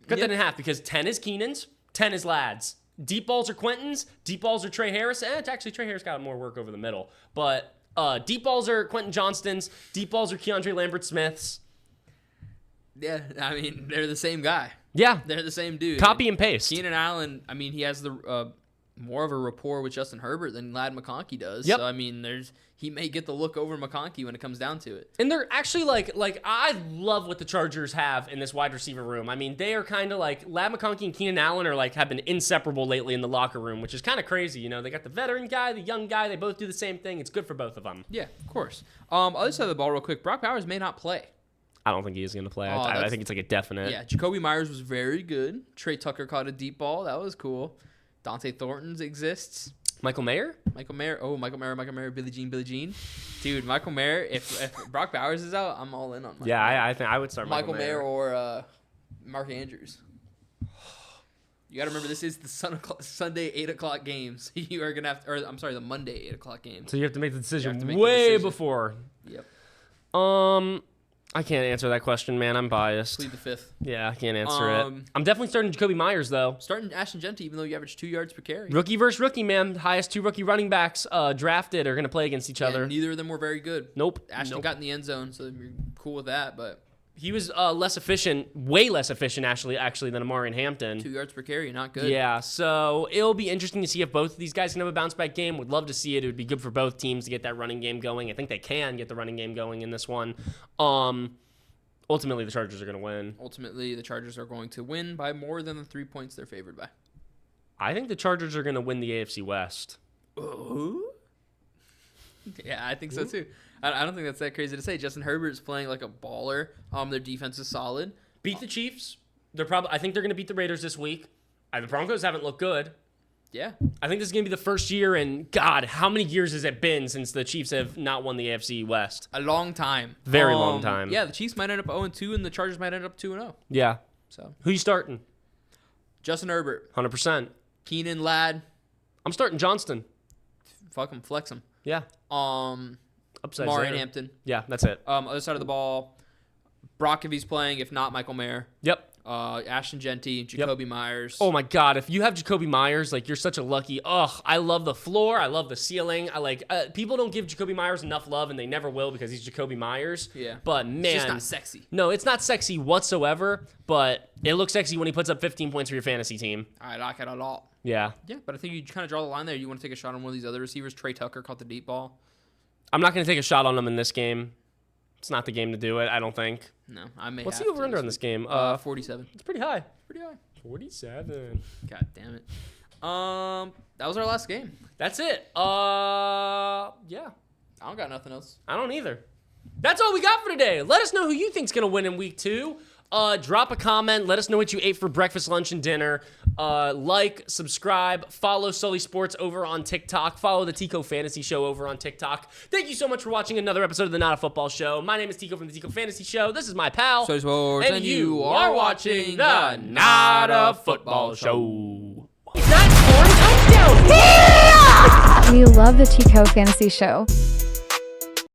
Cut that in half because 10 is Keenan's, 10 is Ladd's. Deep balls are Quentin's, deep balls are Trey Harris. It's actually Trey Harris got more work over the middle. But deep balls are Quentin Johnston's, deep balls are Keandre Lambert-Smith's. Yeah, I mean, they're the same guy. Yeah. They're the same dude. Copy and paste. Keenan Allen, I mean, he has the more of a rapport with Justin Herbert than Ladd McConkey does. Yep. So, I mean, he may get the look over McConkey when it comes down to it. And they're actually like I love what the Chargers have in this wide receiver room. I mean, they are kind of like Ladd McConkey and Keenan Allen are have been inseparable lately in the locker room, which is kind of crazy. You know, they got the veteran guy, the young guy. They both do the same thing. It's good for both of them. Yeah, of course. Other side of the ball, real quick. Brock Bowers may not play. I don't think he is going to play. I think it's like a definite. Yeah, Jacoby Myers was very good. Trey Tucker caught a deep ball. That was cool. Dante Thornton's exists. Michael Mayer? Michael Mayer, Billie Jean. Dude, Michael Mayer, if Brock Bowers is out, I'm all in on Michael Mayer. I think I would start Michael Mayer or Mark Andrews. You got to remember, this is the Sunday 8 o'clock games. You are going to have to, the Monday 8 o'clock game. So you have to make the decision way before. Yep. I can't answer that question, man. I'm biased. Plead the fifth. Yeah, I can't answer it. I'm definitely starting Jacoby Myers, though. Starting Ashton Genty, even though you average 2 yards per carry. Rookie versus rookie, man. The highest 2 rookie running backs drafted are going to play against each other. Neither of them were very good. Nope. Ashton got in the end zone, so you're cool with that, but... He was less efficient, way less efficient, actually than Amari and Hampton. 2 yards per carry, not good. Yeah, so it'll be interesting to see if both of these guys can have a bounce-back game. Would love to see it. It would be good for both teams to get that running game going. I think they can get the running game going in this one. Ultimately, the Chargers are going to win. Ultimately, the Chargers are going to win by more than the 3 points they're favored by. I think the Chargers are going to win the AFC West. Ooh. Yeah, I think so too. I don't think that's that crazy to say. Justin Herbert's playing like a baller. Their defense is solid. Beat the Chiefs. I think they're going to beat the Raiders this week. The Broncos haven't looked good. Yeah. I think this is going to be the first year in, God, how many years has it been since the Chiefs have not won the AFC West? A long time. Very long time. Yeah, the Chiefs might end up 0-2 and the Chargers might end up 2-0. Yeah. So who you starting? Justin Herbert. 100%. Keenan Ladd. I'm starting Johnston. Fuck him, flex him. Yeah. Upside Amari and Hampton. Yeah, that's it. Other side of the ball, Brock if he's playing, if not, Michael Mayer. Yep. Ashton Genty, Jacoby Myers. Oh my God! If you have Jacoby Myers, like you're such a lucky. I love the floor. I love the ceiling. I like. People don't give Jacoby Myers enough love, and they never will because he's Jacoby Myers. Yeah. But man, It's just not sexy. No, it's not sexy whatsoever. But it looks sexy when he puts up 15 points for your fantasy team. I like it a lot. Yeah. Yeah, but I think you kind of draw the line there. You want to take a shot on one of these other receivers. Trey Tucker caught the deep ball. I'm not going to take a shot on him in this game. It's not the game to do it, I don't think. No, I may. What's have the over under to on this game? 47. It's pretty high. Pretty high. 47. God damn it. That was our last game. That's it. Yeah. I don't got nothing else. I don't either. That's all we got for today. Let us know who you think's gonna win in week 2. Drop a comment. Let us know what you ate for breakfast, lunch, and dinner. Like, subscribe, follow Sully Sports over on TikTok. Follow the Tico Fantasy Show over on TikTok. Thank you so much for watching another episode of the Not a Football Show. My name is Tico from the Tico Fantasy Show. This is my pal. Sully Sports, and you are watching the Not a Football Show. It's not scoring touchdowns. We love the Tico Fantasy Show.